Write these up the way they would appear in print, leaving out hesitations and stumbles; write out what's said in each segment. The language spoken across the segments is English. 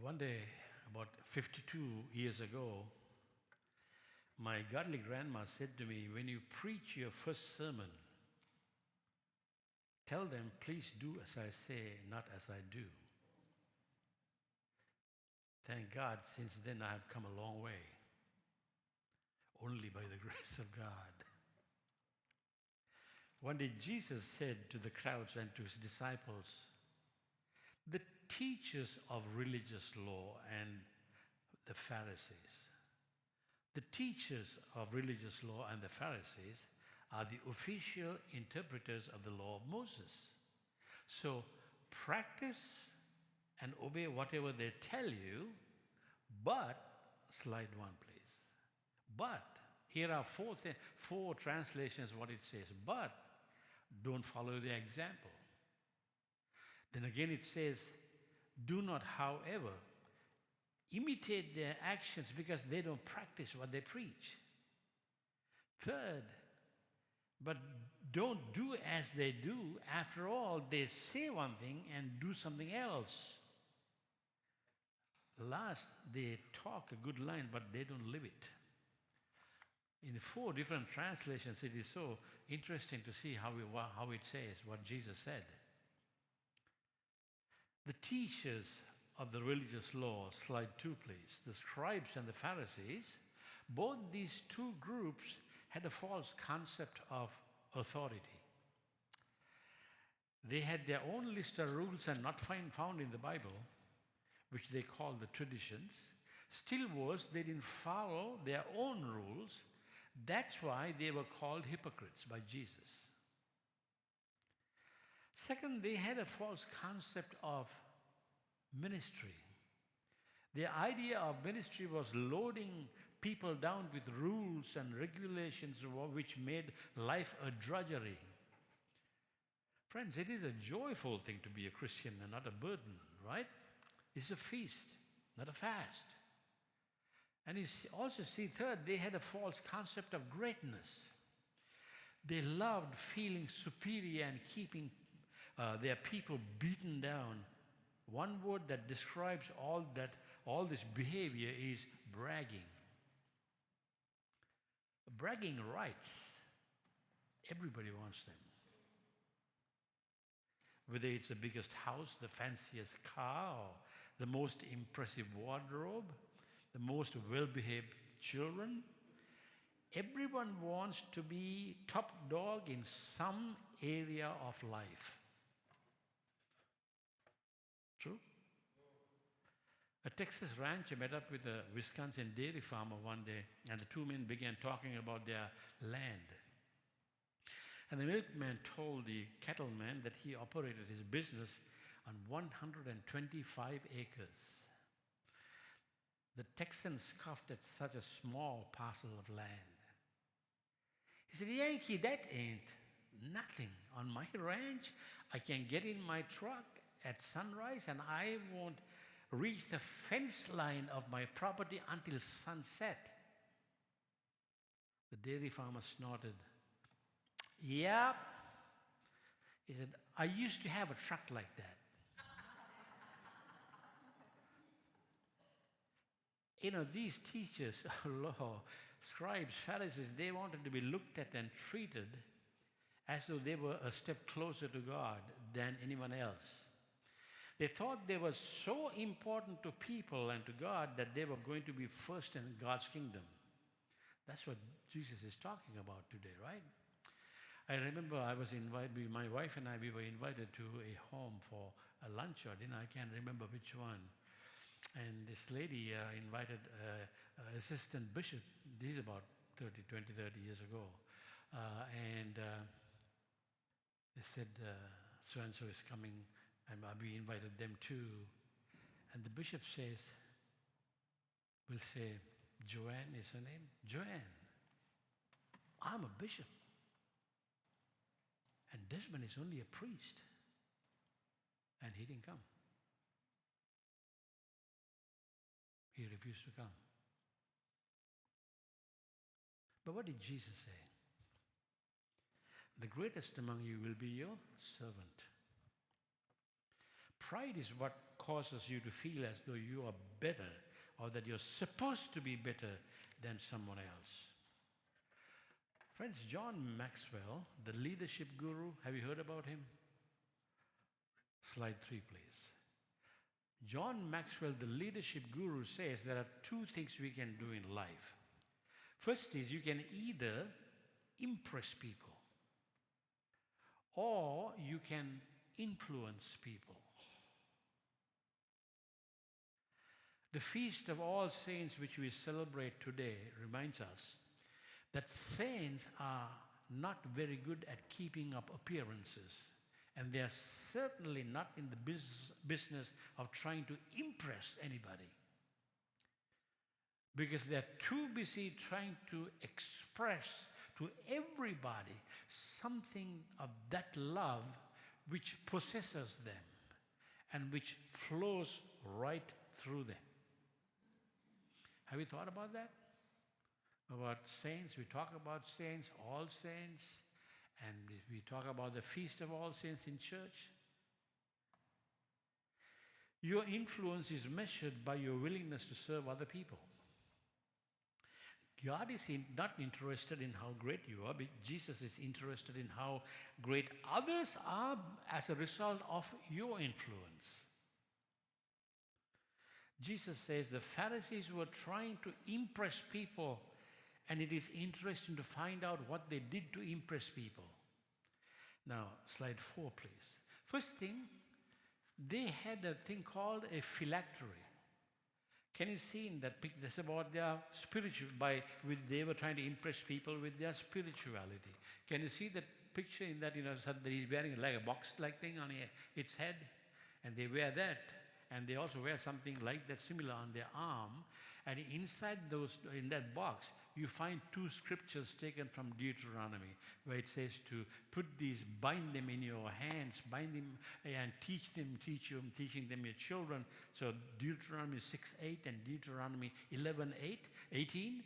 One day, about 52 years ago, my godly grandma said to me, when you preach your first sermon, tell them, please do as I say, not as I do. Thank God, since then I have come a long way, only by the grace of God. One day Jesus said to the crowds and to his disciples, the teachers of religious law and the Pharisees, the teachers of religious law and the Pharisees are the official interpreters of the law of Moses. So practice and obey whatever they tell you, but, slide one please, but, here are four translations what it says, but don't follow their example. Then again it says, do not, however, imitate their actions because they don't practice what they preach. Third, but don't do as they do. After all, they say one thing and do something else. Last, they talk a good line, but they don't live it. In the four different translations, it is so interesting to see how it says what Jesus said. The teachers of the religious law, slide 2 please, the scribes and the Pharisees, both these two groups had a false concept of authority. They had their own list of rules and not found in the Bible, which they called the traditions. Still worse, they didn't follow their own rules. That's why they were called hypocrites by Jesus. Second, they had a false concept of ministry. The idea of ministry was loading people down with rules and regulations which made life a drudgery. Friends, it is a joyful thing to be a Christian and not a burden, right? It's a feast, not a fast. And you also see, third, they had a false concept of greatness. They loved feeling superior and keeping their people beaten down. One word that describes all this behavior is bragging. Bragging rights, everybody wants them. Whether it's the biggest house, the fanciest car, or the most impressive wardrobe, the most well-behaved children, everyone wants to be top dog in some area of life. True? A Texas rancher met up with a Wisconsin dairy farmer one day, and the two men began talking about their land. And the milkman told the cattleman that he operated his business on 125 acres. The Texan scoffed at such a small parcel of land. He said, Yankee, that ain't nothing. On my ranch, I can get in my truck at sunrise and I won't reach the fence line of my property until sunset. The dairy farmer snorted. Yep. He said, I used to have a truck like that. These teachers of law, scribes, Pharisees, they wanted to be looked at and treated as though they were a step closer to God than anyone else. They thought they were so important to people and to God that they were going to be first in God's kingdom. That's what Jesus is talking about today, right? I remember I was invited, my wife and I, we were invited to a home for a lunch or dinner. I can't remember which one. And this lady invited assistant bishop. This is about 30 years ago. And they said, so-and-so is coming, and we invited them too. And the bishop will say, Joanne is her name? Joanne, I'm a bishop. And Desmond is only a priest. And he didn't come. He refused to come. But what did Jesus say? The greatest among you will be your servant. Pride is what causes you to feel as though you are better or that you're supposed to be better than someone else. Friends, John Maxwell, the leadership guru, have you heard about him? Slide 3, please. John Maxwell, the leadership guru, says there are two things we can do in life. First is you can either impress people or you can influence people. The Feast of All Saints, which we celebrate today, reminds us that saints are not very good at keeping up appearances. And they are certainly not in the business of trying to impress anybody. Because they're too busy trying to express to everybody something of that love which possesses them and which flows right through them. Have you thought about that? About saints, we talk about saints, all saints, and we talk about the Feast of All Saints in church. Your influence is measured by your willingness to serve other people. God is not interested in how great you are, but Jesus is interested in how great others are as a result of your influence. Jesus says the Pharisees were trying to impress people, and it is interesting to find out what they did to impress people. Now, slide 4, please. First thing, they had a thing called a phylactery. Can you see in that picture? That's about their spiritual, they were trying to impress people with their spirituality. Can you see that picture in that, that he's wearing like a box-like thing on its head? And they wear that. And they also wear something like that, similar on their arm. And inside in that box, you find two scriptures taken from Deuteronomy, where it says to bind them in your hands, bind them and teaching them your children. So Deuteronomy 6:8 and Deuteronomy 11:18.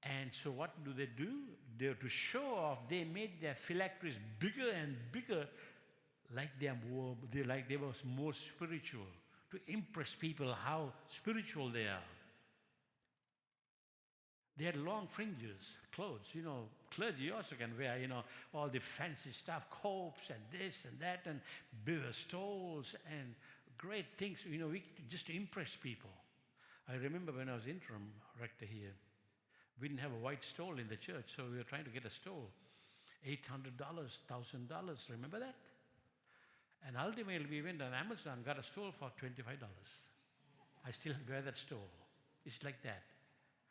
And so what do? To show off, they made their phylacteries bigger and bigger, like they were more spiritual, to impress people how spiritual they are. They had long fringes, clothes. Clergy also can wear, all the fancy stuff, copes and this and that, and beaver stoles and great things, just to impress people. I remember when I was interim rector here, we didn't have a white stole in the church, so we were trying to get a stole. $800, $1,000, remember that? And ultimately we went on Amazon, got a stole for $25. I still wear that stole. It's like that.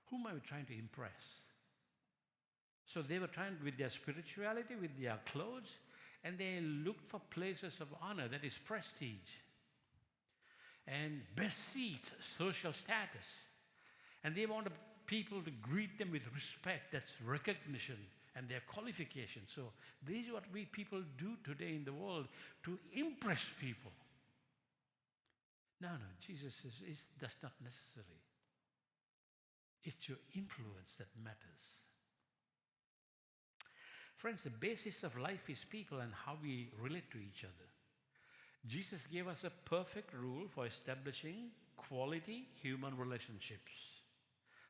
Whom are we trying to impress? So they were trying with their spirituality, with their clothes, and they looked for places of honor, that is prestige. And best seat, social status. And they wanted people to greet them with respect, that's recognition, and their qualifications. So this is what we people do today in the world to impress people. No, Jesus says that's not necessary. It's your influence that matters. Friends, the basis of life is people and how we relate to each other. Jesus gave us a perfect rule for establishing quality human relationships.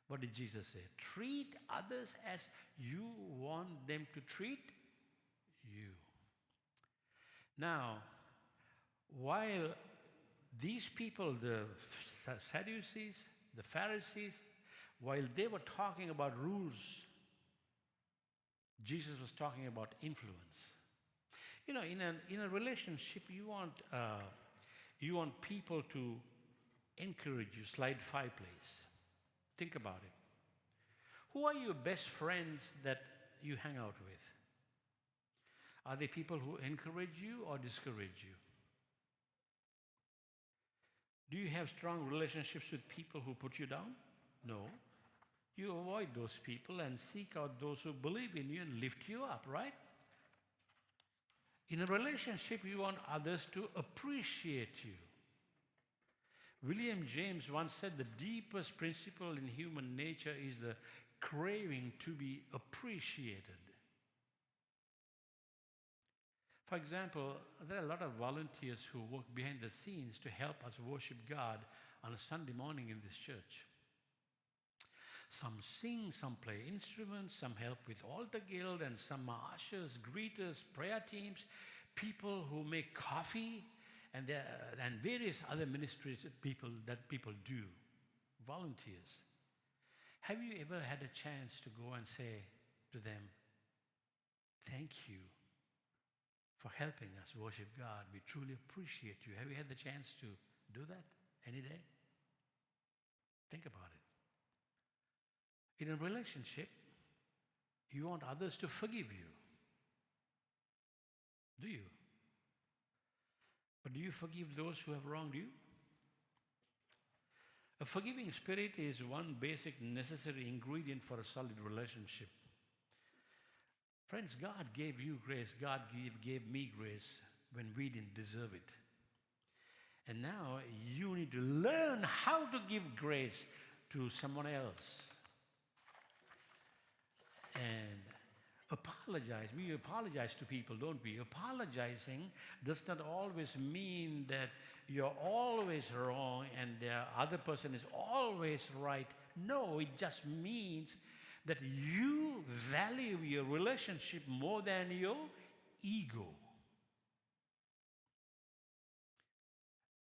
What did Jesus say? Treat others as you want them to treat you. Now, while these people, the Sadducees, the Pharisees, while they were talking about rules, Jesus was talking about influence. In a relationship, you want people to encourage you. Slide 5, please. Think about it. Who are your best friends that you hang out with? Are they people who encourage you or discourage you? Do you have strong relationships with people who put you down? No. You avoid those people and seek out those who believe in you and lift you up, right? In a relationship, you want others to appreciate you. William James once said the deepest principle in human nature is the craving to be appreciated. For example, there are a lot of volunteers who work behind the scenes to help us worship God on a Sunday morning in this church. Some sing, some play instruments, some help with altar guild, and some are ushers, greeters, prayer teams, people who make coffee, and various other ministries that people do, volunteers. Have you ever had a chance to go and say to them, thank you for helping us worship God. We truly appreciate you. Have you had the chance to do that any day? Think about it. In a relationship, you want others to forgive you. Do you? But do you forgive those who have wronged you? A forgiving spirit is one basic necessary ingredient for a solid relationship. Friends, God gave you grace. God gave me grace when we didn't deserve it. And now you need to learn how to give grace to someone else. And apologize. We apologize to people, don't we? Apologizing does not always mean that you're always wrong and the other person is always right. No, it just means that you value your relationship more than your ego.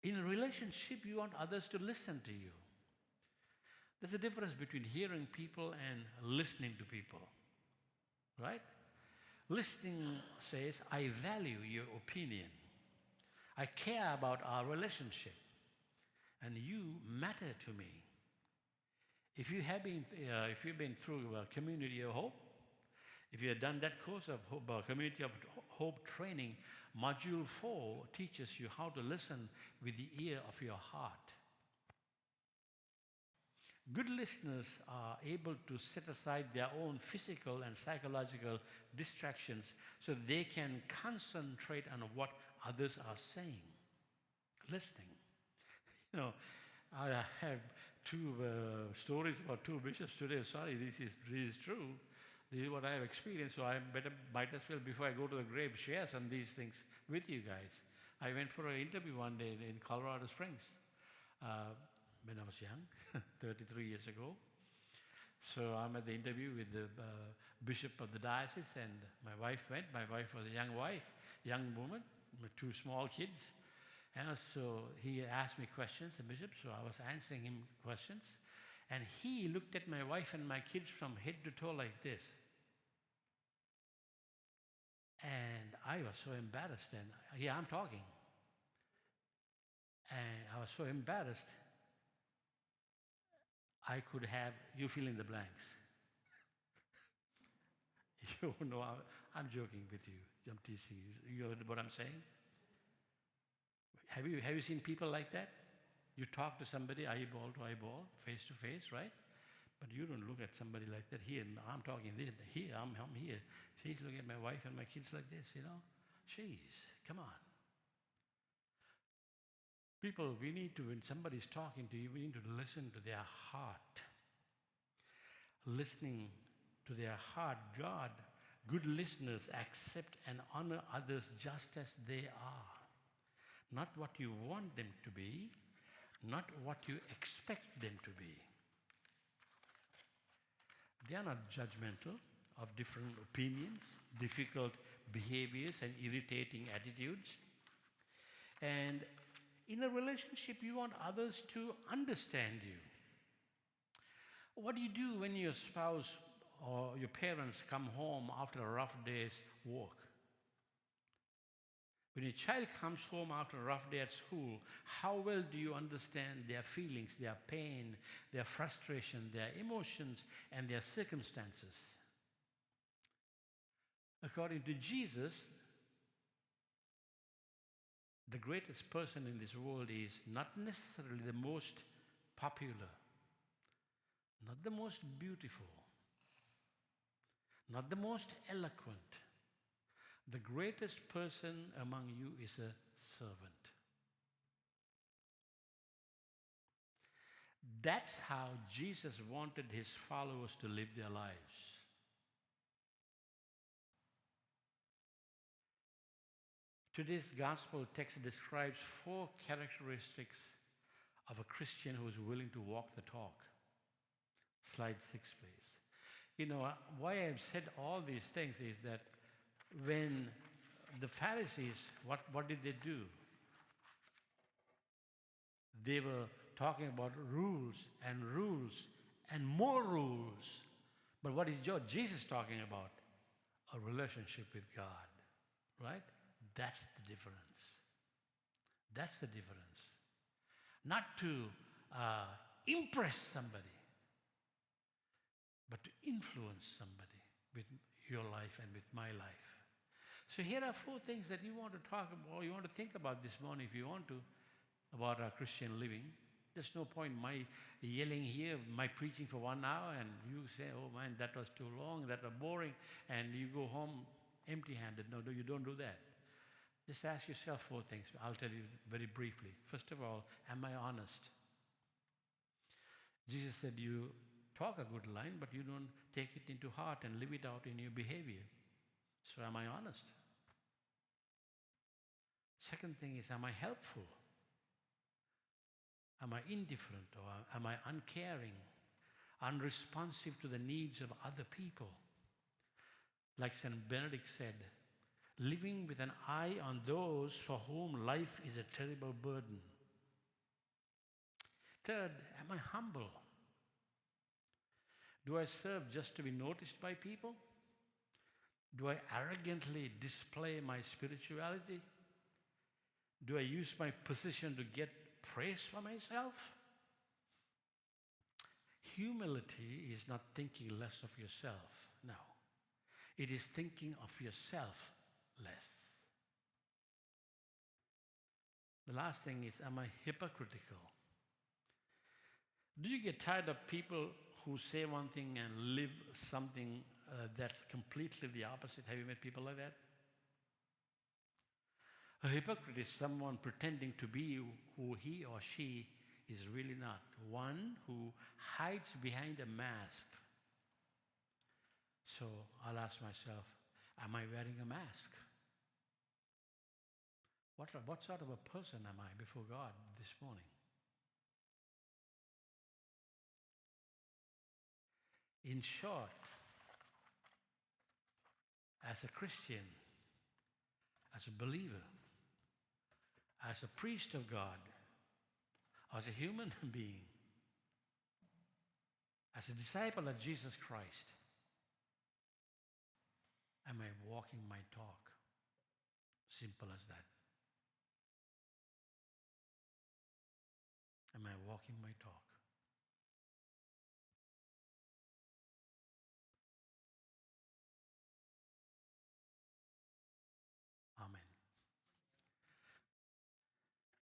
In a relationship, you want others to listen to you. There's a difference between hearing people and listening to people, right? Listening says, I value your opinion. I care about our relationship, and you matter to me. If you've been through Community of Hope, if you have done that course of Community of Hope training, Module 4 teaches you how to listen with the ear of your heart. Good listeners are able to set aside their own physical and psychological distractions so they can concentrate on what others are saying. Listening. You know, I have two stories about two bishops today. Sorry, this is true. This is what I have experienced, so I might as well, before I go to the grave, share some of these things with you guys. I went for an interview one day in Colorado Springs when I was young, 33 years ago. So I'm at the interview with the bishop of the diocese, and my wife went. My wife was a young woman, with two small kids. And so he asked me questions, the bishop, so I was answering him questions. And he looked at my wife and my kids from head to toe like this. And I was so embarrassed. And yeah, I'm talking. And I was so embarrassed, I could have, you fill in the blanks. You know, I'm joking with you. I'm teasing you. You heard what I'm saying? Have you seen people like that? You talk to somebody eyeball to eyeball, face to face, right? But you don't look at somebody like that. Here, I'm talking this. Here, I'm here. She's looking at my wife and my kids like this, you know. Jeez, come on. People, we need to, when somebody's talking to you, we need to listen to their heart. Listening to their heart. God, good listeners accept and honor others just as they are. Not what you want them to be, not what you expect them to be. They are not judgmental of different opinions, difficult behaviors, and irritating attitudes. And in a relationship, you want others to understand you. What do you do when your spouse or your parents come home after a rough day's work? When your child comes home after a rough day at school, how well do you understand their feelings, their pain, their frustration, their emotions, and their circumstances? According to Jesus, the greatest person in this world is not necessarily the most popular, not the most beautiful, not the most eloquent. The greatest person among you is a servant. That's how Jesus wanted his followers to live their lives. Today's gospel text describes 4 characteristics of a Christian who is willing to walk the talk. Slide 6, please. You know, why I've said all these things is that when the Pharisees, what did they do? They were talking about rules and more rules. But what is Jesus talking about? A relationship with God, right? That's the difference. That's the difference. Not to impress somebody, but to influence somebody with your life and with my life. So here are 4 things that you want to talk about, you want to think about this morning if you want to, about our Christian living. There's no point my yelling here, my preaching for 1 hour, and you say, oh man, that was too long, that was boring, and you go home empty-handed. No, you don't do that. Just ask yourself 4 things. I'll tell you very briefly. First of all, am I honest? Jesus said, you talk a good line, but you don't take it into heart and live it out in your behavior. So am I honest? Second thing is, am I helpful? Am I indifferent, or am I uncaring, unresponsive to the needs of other people? Like St. Benedict said, living with an eye on those for whom life is a terrible burden. Third, am I humble? Do I serve just to be noticed by people? Do I arrogantly display my spirituality? Do I use my position to get praise for myself? Humility is not thinking less of yourself. No. It is thinking of yourself less. The last thing is, am I hypocritical? Do you get tired of people who say one thing and live something that's completely the opposite? Have you met people like that? A hypocrite is someone pretending to be who he or she is really not. One who hides behind a mask. So I'll ask myself, am I wearing a mask? What sort of a person am I before God this morning? In short, as a Christian, as a believer, as a priest of God, as a human being, as a disciple of Jesus Christ, am I walking my talk? Simple as that. Am I walking my talk?